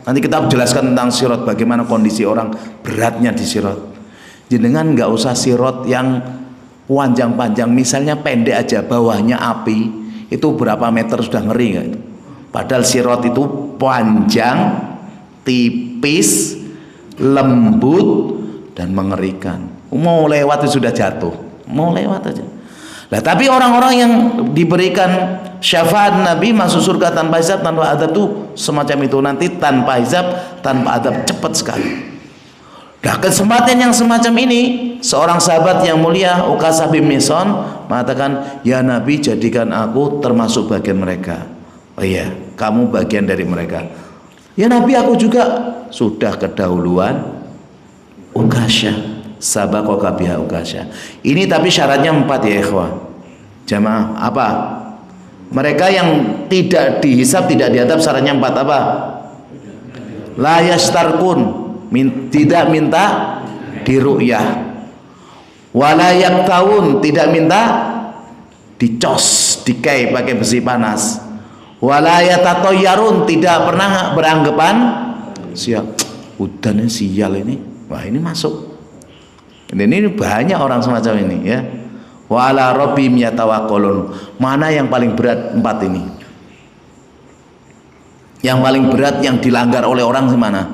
nanti kita jelaskan tentang sirat, bagaimana kondisi orang beratnya di sirat. Jenengan nggak usah sirat yang panjang-panjang, misalnya pendek aja, bawahnya api, itu berapa meter sudah ngeri nggak? Padahal sirat itu panjang, tipis, lembut, dan mengerikan. Mau lewat itu sudah jatuh, mau lewat aja. Nah, tapi orang-orang yang diberikan syafaat Nabi masuk surga tanpa hisab, tanpa adab tuh semacam itu, nanti tanpa hisab, tanpa adab, cepat sekali. Nah, kesempatan yang semacam ini, seorang sahabat yang mulia Uqasah bin Mihsan mengatakan, ya Nabi, jadikan aku termasuk bagian mereka. Oh iya, kamu bagian dari mereka. Ya Nabi, aku juga. Sudah kedahuluan Uqasah. Sabaqaka biha Uqasha. Ini tapi syaratnya 4 ya ikhwah. Jamaah, apa? Mereka yang tidak dihisab, tidak diadab, syaratnya 4 apa? La yastarkun, tidak minta diru'yah. Wala yaktawun, tidak minta dicos, dikai pakai besi panas. Wala yatatoyarun, tidak pernah beranggapan sial, udannya sial ini. Wah, ini masuk. Ini banyak orang semacam ini ya. Wa ala rabbihim yatawakkalun. Mana yang paling berat 4 ini? Yang paling berat yang dilanggar oleh orang di mana?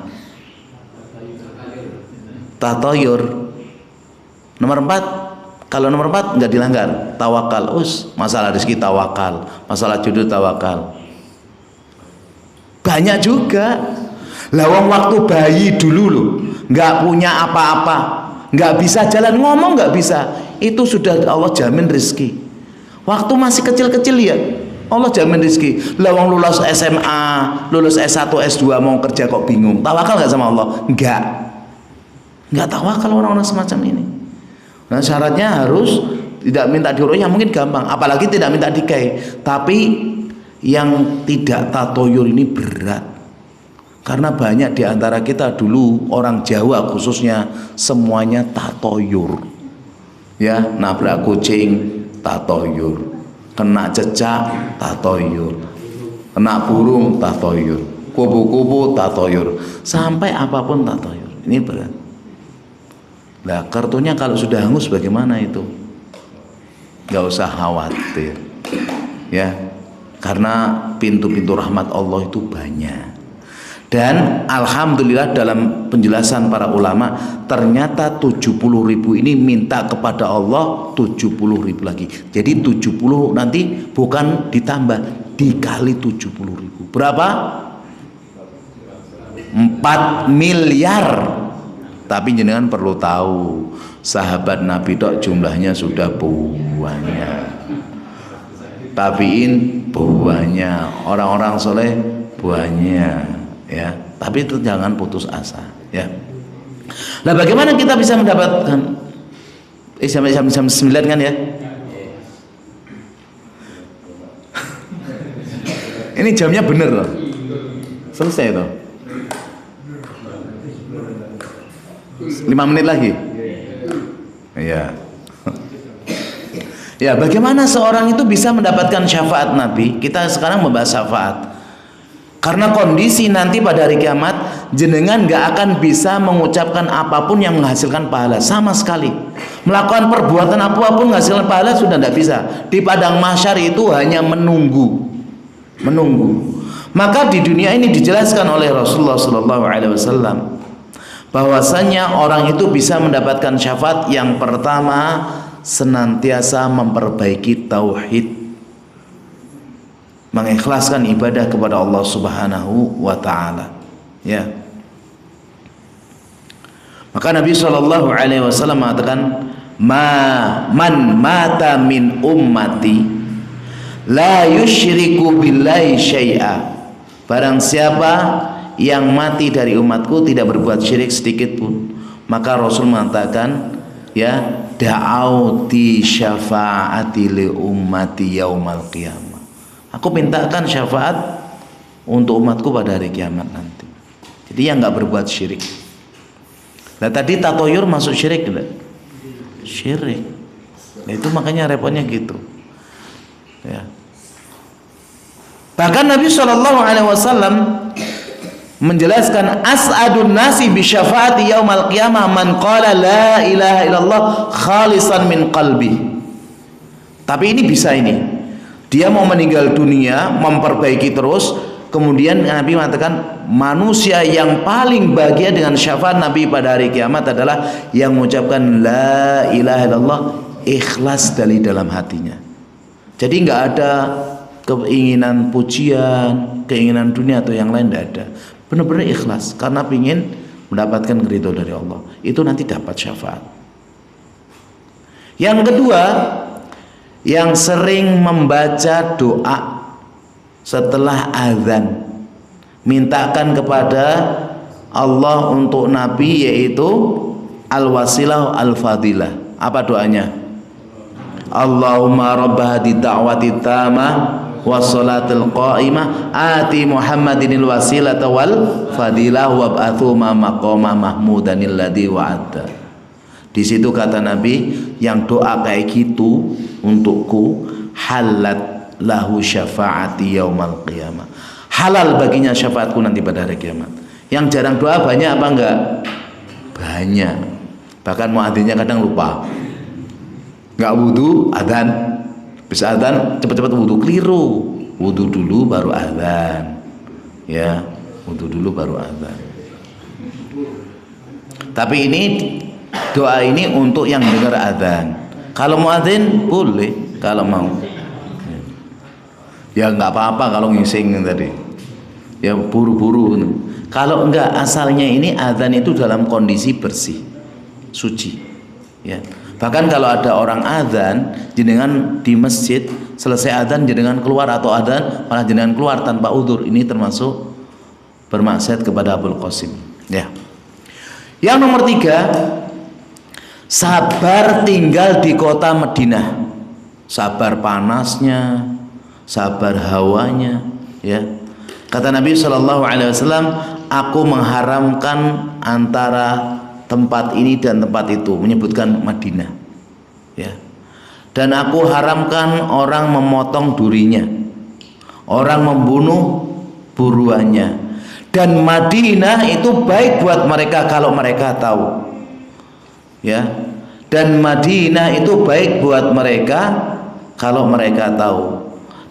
Tatayur. Nomor 4. Kalau nomor 4 enggak dilanggar, tawakal. Masalah rezeki tawakal, masalah jodoh tawakal. Banyak juga. Lawang waktu bayi dulu loh, enggak punya apa-apa, nggak bisa jalan, ngomong nggak bisa, itu sudah Allah jamin rezeki. Waktu masih kecil-kecil ya Allah jamin rezeki. Lawang lulus SMA, lulus S1, S2 mau kerja kok bingung, tawakal nggak sama Allah? Nggak tawakal orang-orang semacam ini. Nah, syaratnya harus tidak minta diru'yah, mungkin gampang, apalagi tidak minta dikai. Tapi yang tidak tatoyur ini berat. Karena banyak di antara kita dulu, orang Jawa khususnya, semuanya tatoyur. Ya, nabrak kucing, tatoyur. Kena cecak, tatoyur. Kena burung, tatoyur. Kubu-kubu, tatoyur. Sampai apapun tatoyur. Ini berat. Nah, kartunya kalau sudah hangus bagaimana itu? Gak usah khawatir. Ya, karena pintu-pintu rahmat Allah itu banyak. Dan alhamdulillah dalam penjelasan para ulama, ternyata 70.000 ini minta kepada Allah 70.000 lagi. Jadi 70 nanti bukan ditambah, dikali 70.000. Berapa? 4 miliar. Tapi jenengan perlu tahu, sahabat Nabi tok jumlahnya sudah banyak. Tabiin banyak, orang-orang soleh banyak. Ya, tapi itu jangan putus asa ya. Nah, bagaimana kita bisa mendapatkan sampai jam 9 kan ya? Ini jamnya bener loh. Selesai toh. 5 menit lagi. Iya. Ya, bagaimana seorang itu bisa mendapatkan syafaat Nabi? Kita sekarang membahas syafaat. Karena kondisi nanti pada hari kiamat, jenengan gak akan bisa mengucapkan apapun yang menghasilkan pahala sama sekali. Melakukan perbuatan apapun menghasilkan pahala sudah tidak bisa. Di padang mahsyar itu hanya menunggu. Maka di dunia ini dijelaskan oleh Rasulullah SAW bahwasanya orang itu bisa mendapatkan syafaat yang pertama, senantiasa memperbaiki tauhid, mengikhlaskan ibadah kepada Allah Subhanahu wa taala. Ya. Maka Nabi SAW mengatakan, man mata min ummati la yusyriku billahi syai'a. Barang siapa yang mati dari umatku tidak berbuat syirik sedikit pun, maka Rasul mengatakan, ya, da'auti syafaati li ummati yaumal qiyamah. Aku mintakan syafaat untuk umatku pada hari kiamat nanti. Jadi yang nggak berbuat syirik. Nah tadi tatoyur masuk syirik tidak? Syirik. Nah, itu makanya repotnya gitu. Ya. Bahkan Nabi SAW menjelaskan, as'adun nasi bi syafaati yaumal qiyamah man qala la ilaha illallah khalisan min qalbi. Tapi ini bisa ini. Dia mau meninggal dunia, memperbaiki terus, kemudian Nabi mengatakan manusia yang paling bahagia dengan syafaat Nabi pada hari kiamat adalah yang mengucapkan la ilaha illallah ikhlas dari dalam hatinya. Jadi nggak ada keinginan pujian, keinginan dunia atau yang lain, tidak ada. Benar-benar ikhlas karena ingin mendapatkan ridho dari Allah. Itu nanti dapat syafaat. Yang kedua, yang sering membaca doa setelah azan, mintakan kepada Allah untuk Nabi, yaitu al-wasilah al-fadilah. Apa doanya? Allahumma rabba hadi da'wati tamah wassalatul qa'imah ati Muhammadinil wasilata wal fadilah wab'athu ma maqama mahmudanil ladzi wa'adta. Di situ kata Nabi, yang doa kayak gitu untukku halat lahu syafaati yaumal qiyamah. Halal baginya syafaatku nanti pada hari kiamat. Yang jarang doa banyak apa enggak? Banyak. Bahkan muadzinnya kadang lupa. Enggak wudu, adzan. Bisa adzan cepat-cepat wudu, keliru. Wudu dulu baru adzan. Ya, wudu dulu baru adzan. Tapi ini doa ini untuk yang dengar adzan. Kalau muadzin boleh kalau mau. Ya enggak apa-apa kalau ngising tadi. Ya buru-buru. Kalau enggak, asalnya ini adzan itu dalam kondisi bersih, suci. Ya. Bahkan kalau ada orang adzan, jenengan di masjid selesai adzan jenengan keluar, atau adzan malah jenengan keluar tanpa udzur, ini termasuk bermaksiat kepada Abul Qasim. Ya. Yang nomor 3, sabar tinggal di kota Madinah. Sabar panasnya, sabar hawanya, ya. Kata Nabi SAW, aku mengharamkan antara tempat ini dan tempat itu, menyebutkan Madinah, ya. Dan aku haramkan orang memotong durinya, orang membunuh buruannya. Dan Madinah itu baik buat mereka kalau mereka tahu, ya. Dan Madinah itu baik buat mereka kalau mereka tahu.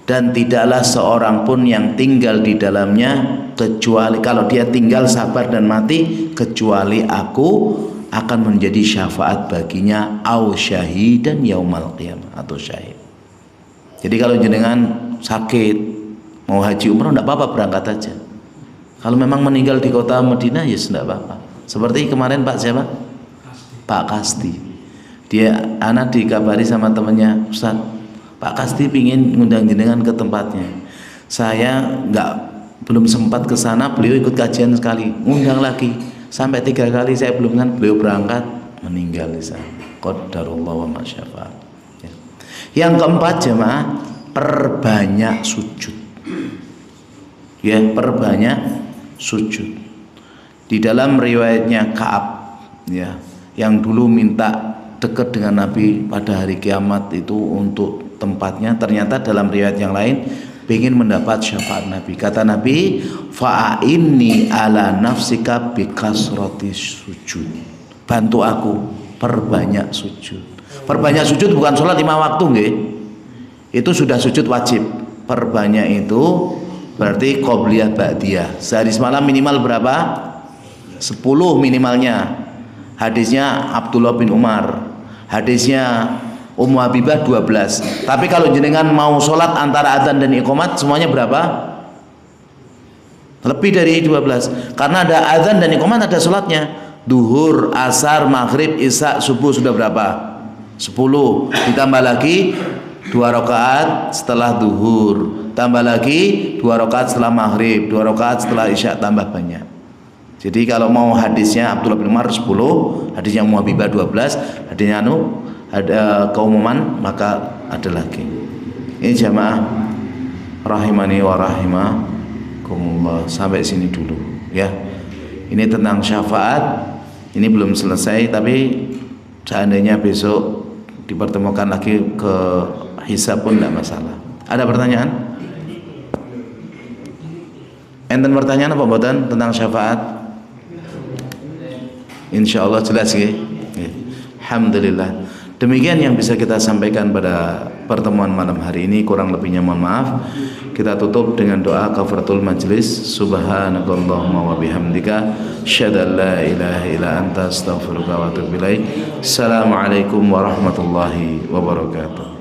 Dan tidaklah seorang pun yang tinggal di dalamnya kecuali, kalau dia tinggal sabar dan mati, kecuali aku akan menjadi syafaat baginya, au syahidan yaumal qiyamah, atau syahid. Jadi kalau jenengan sakit mau haji umroh enggak apa-apa, berangkat aja. Kalau memang meninggal di kota Madinah ya enggak apa-apa. Seperti kemarin Pak siapa? Pak Kasti. Dia anak dikabari sama temannya, Ustaz, Pak Kasti pingin ngundang jenengan ke tempatnya. Saya belum sempat ke sana, beliau ikut kajian sekali, ngundang lagi sampai 3 kali saya belum kan, beliau berangkat meninggal di sana. Qadarullah wa ma syaa. Ya. Yang keempat jemaah, perbanyak sujud. Ya, perbanyak sujud. Di dalam riwayatnya Ka'ab, ya, yang dulu minta dekat dengan Nabi pada hari kiamat itu untuk tempatnya, ternyata dalam riwayat yang lain ingin mendapat syafaat Nabi. Kata Nabi, fa'inni ala nafsika bikasroti sujud. Bantu aku perbanyak sujud. Perbanyak sujud bukan sholat 5 waktu, nggih. Itu sudah sujud wajib. Perbanyak itu berarti qobliyah ba'diyah. Sehari semalam minimal berapa? 10 minimalnya. Hadisnya Abdullah bin Umar, hadisnya Ummu Habibah 12. Tapi kalau jenengan mau sholat antara adzan dan iqamat semuanya berapa? Lebih dari 12. Karena ada adzan dan iqamat, ada sholatnya. Duhur, asar, maghrib, isya, subuh sudah berapa? 10. Ditambah lagi 2 rakaat setelah duhur, tambah lagi 2 rakaat setelah maghrib, 2 rakaat setelah isya, tambah banyak. Jadi kalau mau hadisnya Abdullah bin Umar 10, hadisnya Ummu Habibah 12, hadisnya ada keumuman, maka ada lagi. Ini jamaah rahimani wa rahimakumullah. Sampai sini dulu ya. Ini tentang syafaat. Ini belum selesai, tapi seandainya besok dipertemukan lagi ke hisab pun tidak masalah. Ada pertanyaan? Enten pertanyaan apa mboten tentang syafaat? Insya Allah jelas ya. Alhamdulillah. Demikian yang bisa kita sampaikan pada pertemuan malam hari ini. Kurang lebihnya mohon maaf. Kita tutup dengan doa kafaratul majlis. Subhanakallahumma wa bihamdika asyhadu an la ilaha illa anta astaghfiruka wa atubu ilaik. Assalamualaikum warahmatullahi wabarakatuh.